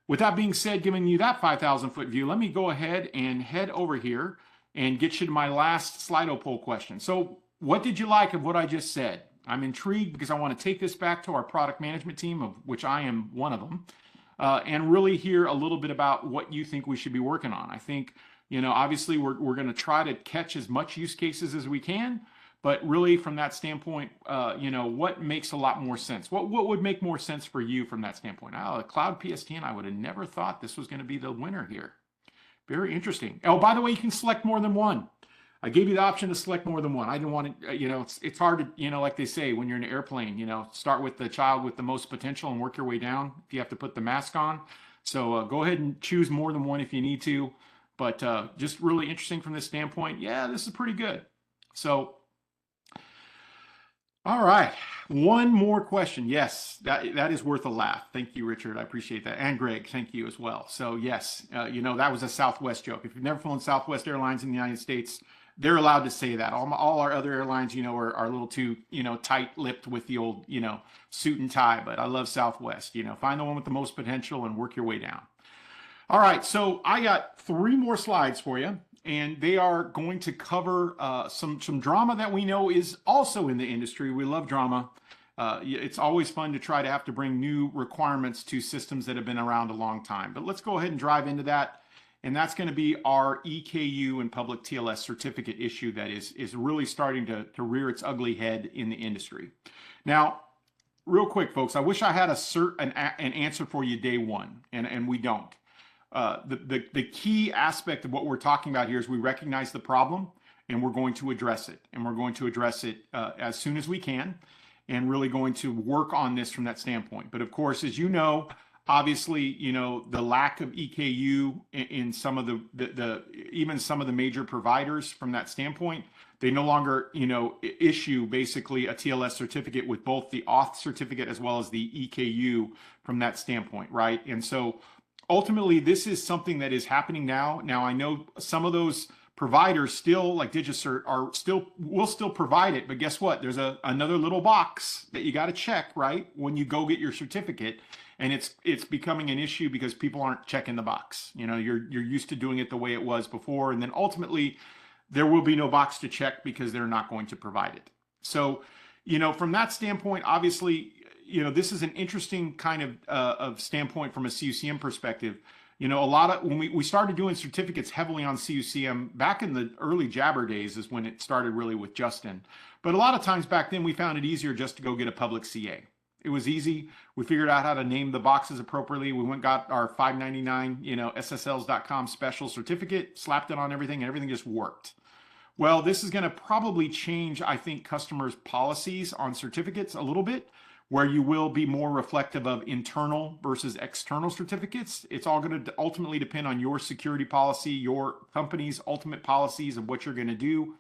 with that being said, giving you that 5,000-foot view, let me go ahead and head over here and get you to my last Slido poll question. So what did you like of what I just said? I'm intrigued because I want to take this back to our product management team, of which I am one of them, and really hear a little bit about what you think we should be working on. I think, you know, obviously we're going to try to catch as much use cases as we can, but really from that standpoint, you know, what makes a lot more sense? What would make more sense for you from that standpoint? Oh, Cloud PSTN, I would have never thought this was going to be the winner here. Very interesting. Oh, by the way, you can select more than one. I gave you the option to select more than one. I didn't want to, you know, it's hard to, you know, like they say, when you're in an airplane, you know, start with the child with the most potential and work your way down if you have to put the mask on. So go ahead and choose more than one if you need to. But just really interesting from this standpoint. Yeah, this is pretty good. So, all right. One more question. Yes, that is worth a laugh. Thank you, Richard. I appreciate that. And Greg, thank you as well. So yes, you know, that was a Southwest joke. If you've never flown Southwest Airlines in the United States, they're allowed to say that. All our other airlines, you know, are a little too, you know, tight-lipped with the old, you know, suit and tie. But I love Southwest. You know, find the one with the most potential and work your way down. All right, so I got 3 more slides for you, and they are going to cover some drama that we know is also in the industry. We love drama. It's always fun to try to have to bring new requirements to systems that have been around a long time. But let's go ahead and drive into that. And that's going to be our EKU and public TLS certificate issue that is really starting to rear its ugly head in the industry. Now, real quick, folks, I wish I had an answer for you day one, and we don't. The key aspect of what we're talking about here is we recognize the problem, and we're going to address it. And we're going to address it as soon as we can, and really going to work on this from that standpoint. But of course, as you know, obviously, you know, the lack of EKU in some of the even some of the major providers from that standpoint, they no longer, you know, issue basically a TLS certificate with both the auth certificate as well as the EKU from that standpoint, right? And so ultimately, this is something that is happening now. Now, I know some of those providers still, like DigiCert, will still provide it, but guess what? There's another little box that you got to check, right, when you go get your certificate. And it's becoming an issue because people aren't checking the box. You know, you're used to doing it the way it was before, and then ultimately there will be no box to check because they're not going to provide it. So, you know, from that standpoint, obviously, you know, this is an interesting kind of standpoint from a CUCM perspective. You know, a lot of when we started doing certificates heavily on CUCM back in the early Jabber days is when it started really with Justin. But a lot of times back then we found it easier just to go get a public CA. It was easy. We figured out how to name the boxes appropriately. We went and got our $5.99, you know, SSLs.com special certificate, slapped it on everything, and everything just worked. Well, this is going to probably change, I think, customers' policies on certificates a little bit, where you will be more reflective of internal versus external certificates. It's all going to ultimately depend on your security policy, your company's ultimate policies of what you're going to do.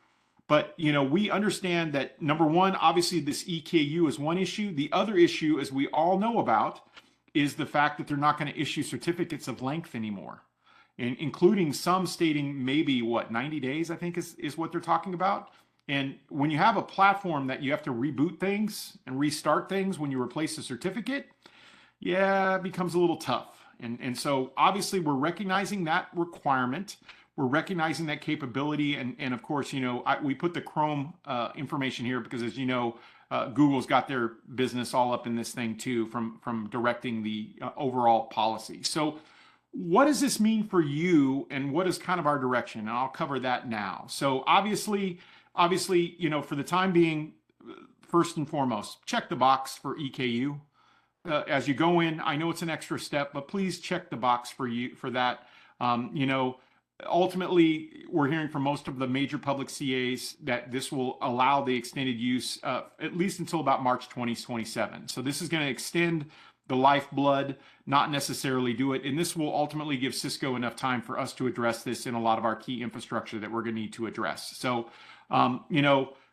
But, we understand that number one, obviously this EKU is one issue. The other issue, as we all know about, is the fact that they're not going to issue certificates of length anymore, and including some stating maybe 90 days, I think is what they're talking about. And when you have a platform that you have to reboot things and restart things when you replace a certificate, yeah, it becomes a little tough. And so obviously we're recognizing that requirement. We're recognizing that capability. And of course, we put the Chrome information here because, as you know, Google's got their business all up in this thing too, from directing the overall policy. So what does this mean for you, and what is kind of our direction? And I'll cover that now. So obviously, for the time being, first and foremost, check the box for EKU. As you go in, I know it's an extra step, but please check the box for that. Ultimately, we're hearing from most of the major public CAs that this will allow the extended use at least until about March 2027. So this is going to extend the lifeblood, not necessarily do it. And this will ultimately give Cisco enough time for us to address this in a lot of our key infrastructure that we're going to need to address. So,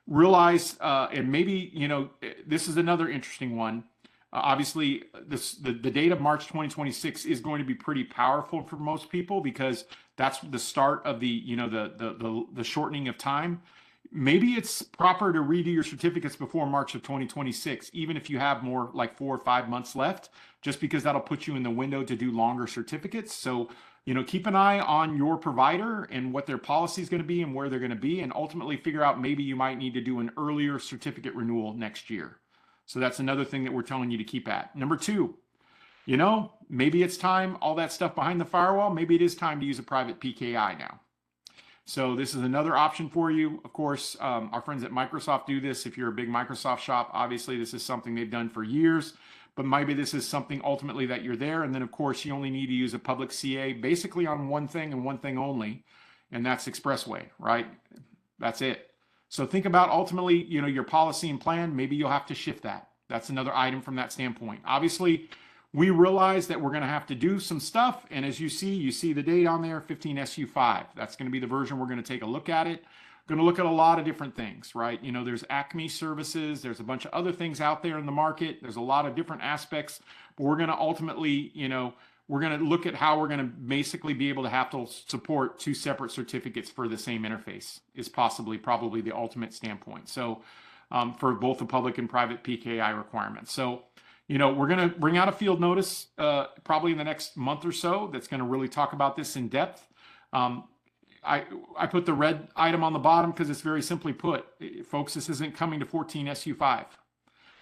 realize, and maybe, this is another interesting one. Obviously, the date of March 2026 is going to be pretty powerful for most people because that's the start of the shortening of time. Maybe it's proper to redo your certificates before March of 2026, even if you have more like 4 or 5 months left, just because that'll put you in the window to do longer certificates. So, keep an eye on your provider and what their policy is going to be and where they're going to be, and ultimately figure out maybe you might need to do an earlier certificate renewal next year. So that's another thing that we're telling you to keep at. Number two, maybe it's time, all that stuff behind the firewall, maybe it is time to use a private PKI now. So this is another option for you. Of course, our friends at Microsoft do this. If you're a big Microsoft shop, obviously this is something they've done for years, but maybe this is something ultimately that you're there. And then of course, you only need to use a public CA basically on one thing and one thing only, and that's Expressway, right? That's it. So think about ultimately, your policy and plan. Maybe you'll have to shift that. That's another item from that standpoint. Obviously, we realize that we're going to have to do some stuff. And as you see the date on there, 15SU5. That's going to be the version we're going to take a look at it. We're going to look at a lot of different things, right? There's Acme services. There's a bunch of other things out there in the market. There's a lot of different aspects. But we're going to ultimately, we're going to look at how we're going to basically be able to have to support 2 separate certificates for the same interface is probably the ultimate standpoint. So for both the public and private PKI requirements. So, we're going to bring out a field notice probably in the next month or so that's going to really talk about this in depth. I put the red item on the bottom because it's very simply put, folks, this isn't coming to 14SU5.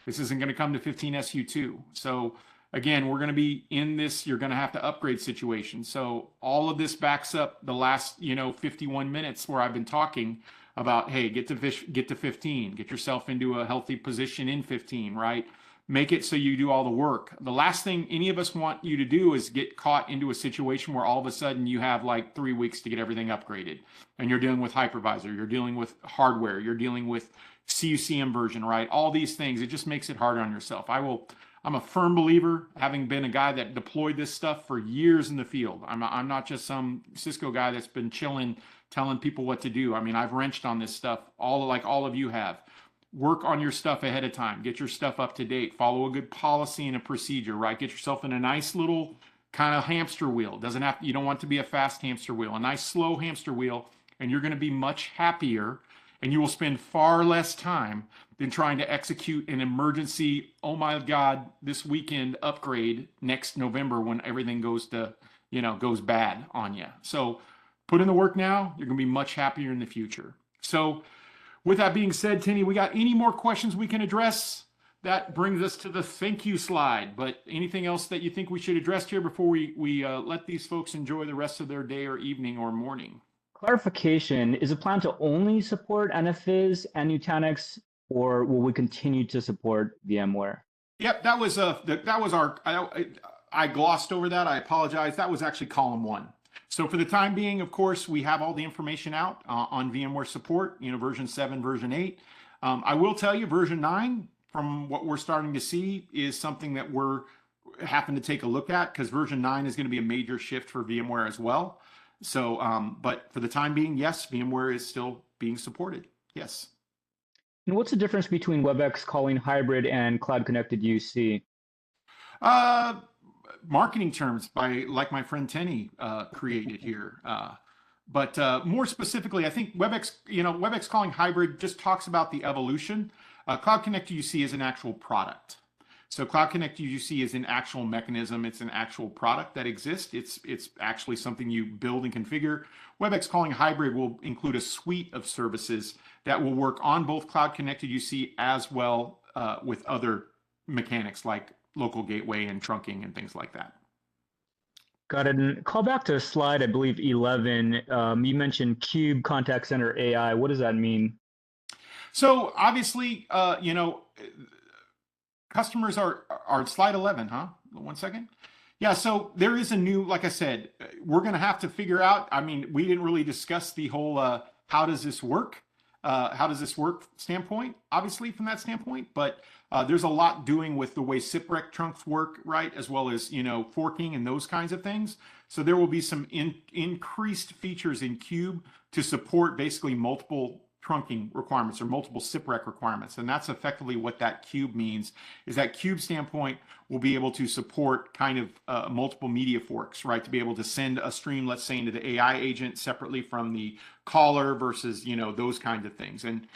This isn't going to come to 15SU2. So again, we're going to be in this, you're going to have to upgrade situation. So all of this backs up the last, 51 minutes where I've been talking about, hey, get to 15, get yourself into a healthy position in 15, right? Make it so you do all the work. The last thing any of us want you to do is get caught into a situation where all of a sudden you have like 3 weeks to get everything upgraded. And you're dealing with hypervisor, you're dealing with hardware, you're dealing with UCM version, right? All these things, it just makes it hard on yourself. I'm a firm believer, having been a guy that deployed this stuff for years in the field. I'm not just some Cisco guy that's been chilling, telling people what to do. I mean, I've wrenched on this stuff, like all of you have. Work on your stuff ahead of time. Get your stuff up to date. Follow a good policy and a procedure, right? Get yourself in a nice little kind of hamster wheel. You don't want to be a fast hamster wheel, a nice slow hamster wheel, and you're going to be much happier, and you will spend far less time than trying to execute an emergency, oh my God, this weekend upgrade next November when everything goes bad on you. So put in the work now. You're going to be much happier in the future. So with that being said, Tinny, we got any more questions we can address? That brings us to the thank you slide. But anything else that you think we should address here before we let these folks enjoy the rest of their day or evening or morning? Clarification, is the plan to only support NFVs and Nutanix, or will we continue to support VMware? Yep, that was our, I glossed over that. I apologize. That was actually column 1. So for the time being, of course, we have all the information out on VMware support, version 7, version 8. I will tell you version 9, from what we're starting to see, is something that we're having to take a look at because version 9 is going to be a major shift for VMware as well. So, but for the time being, yes, VMware is still being supported. Yes. And what's the difference between Webex Calling Hybrid and Cloud Connected UC? Uh, Marketing terms by like my friend Tenny created here. But more specifically, I think Webex, Webex Calling Hybrid just talks about the evolution. Cloud Connected UC is an actual product. So Cloud Connected UC is an actual mechanism. It's an actual product that exists. It's actually something you build and configure. Webex Calling Hybrid will include a suite of services that will work on both Cloud Connected UC as well with other mechanics like local gateway and trunking and things like that. Got it. And call back to slide, I believe, 11. You mentioned Cube Contact Center AI. What does that mean? So obviously, customers are slide 11, huh? 1 second. Yeah, so there is a new, like I said, we're going to have to figure out. I mean, we didn't really discuss the whole how does this work? How does this work standpoint, obviously from that standpoint, but there's a lot doing with the way SIPREC trunks work, right? As well as, forking and those kinds of things. So there will be some increased features in Cube to support basically multiple trunking requirements or multiple SIPREC requirements. And that's effectively what that Cube means, is that Cube standpoint will be able to support kind of multiple media forks, right? To be able to send a stream, let's say, into the AI agent separately from the caller versus, those kinds of things. And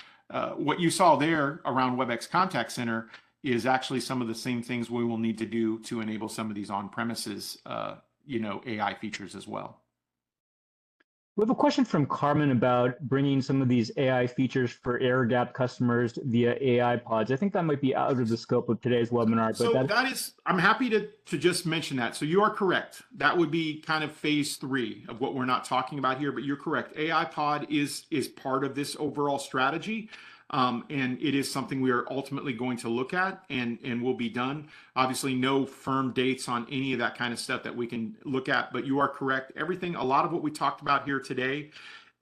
what you saw there around Webex Contact Center is actually some of the same things we will need to do to enable some of these on-premises, AI features as well. We have a question from Carmen about bringing some of these AI features for air-gapped customers via AI pods. I think that might be out of the scope of today's webinar. But so that is, I'm happy to just mention that. So you are correct. That would be kind of phase 3 of what we're not talking about here, but you're correct. AI pod is part of this overall strategy. And it is something we are ultimately going to look at and will be done. Obviously, no firm dates on any of that kind of stuff that we can look at, but you are correct. Everything, a lot of what we talked about here today,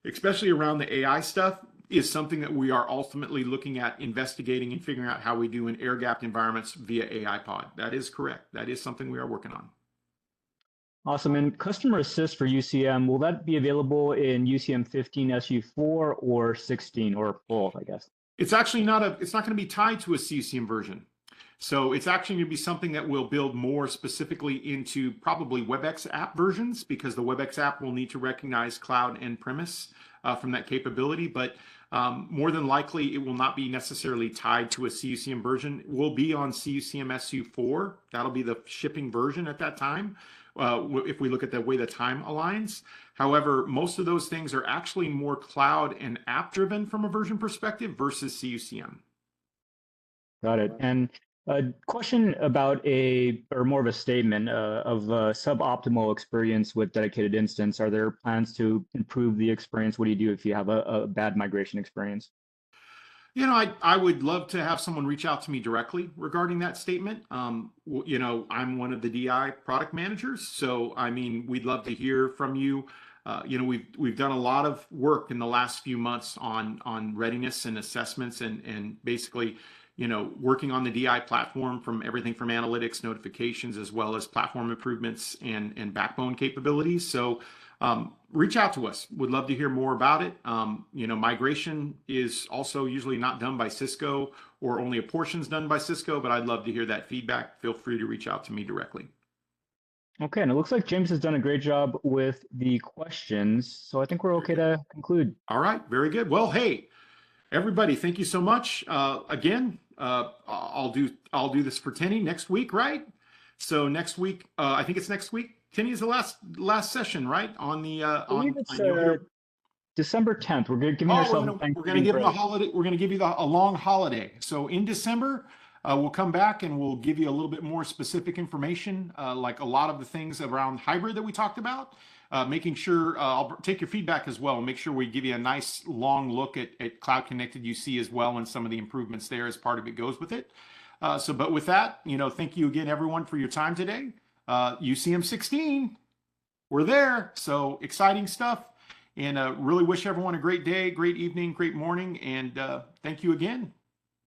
especially around the AI stuff, is something that we are ultimately looking at investigating and figuring out how we do in air-gapped environments via AI pod. That is correct. That is something we are working on. Awesome. And customer assist for UCM, will that be available in UCM 15 SU4 or 16 or both, I guess? It's actually it's not going to be tied to a CUCM version. So it's actually going to be something that we'll build more specifically into probably WebEx app versions, because the WebEx app will need to recognize cloud and premise from that capability. But more than likely, it will not be necessarily tied to a CUCM version. It will be on CUCM SU4. That'll be the shipping version at that time. If we look at the way the time aligns. However, most of those things are actually more cloud and app driven from a version perspective versus CUCM. Got it. And a question about more of a statement of a suboptimal experience with dedicated instance. Are there plans to improve the experience? What do you do if you have a bad migration experience? I would love to have someone reach out to me directly regarding that statement. I'm one of the DI product managers, so I mean, we'd love to hear from you. We've done a lot of work in the last few months on readiness and assessments and basically, working on the DI platform, from everything from analytics, notifications, as well as platform improvements and backbone capabilities. So reach out to us. Would love to hear more about it. Migration is also usually not done by Cisco, or only a portion's done by Cisco, but I'd love to hear that feedback. Feel free to reach out to me directly. Okay, and it looks like James has done a great job with the questions, so I think we're okay to conclude. All right, very good. Well, hey, everybody, thank you so much. Again, I'll do this for Tenny next week, right? So next week, I think it's next week. Tenny is the last session, right? On the December 10th. We're giving ourselves. We're going to give them a holiday. We're going to give you a long holiday. So in December, we'll come back and we'll give you a little bit more specific information, like a lot of the things around hybrid that we talked about. Making sure I'll take your feedback as well. Make sure we give you a nice long look at Cloud Connected UC as well, and some of the improvements there as part of it goes with it. But with that, thank you again, everyone, for your time today. UCM 16, we're there. So exciting stuff, and really wish everyone a great day, great evening, great morning, and thank you again.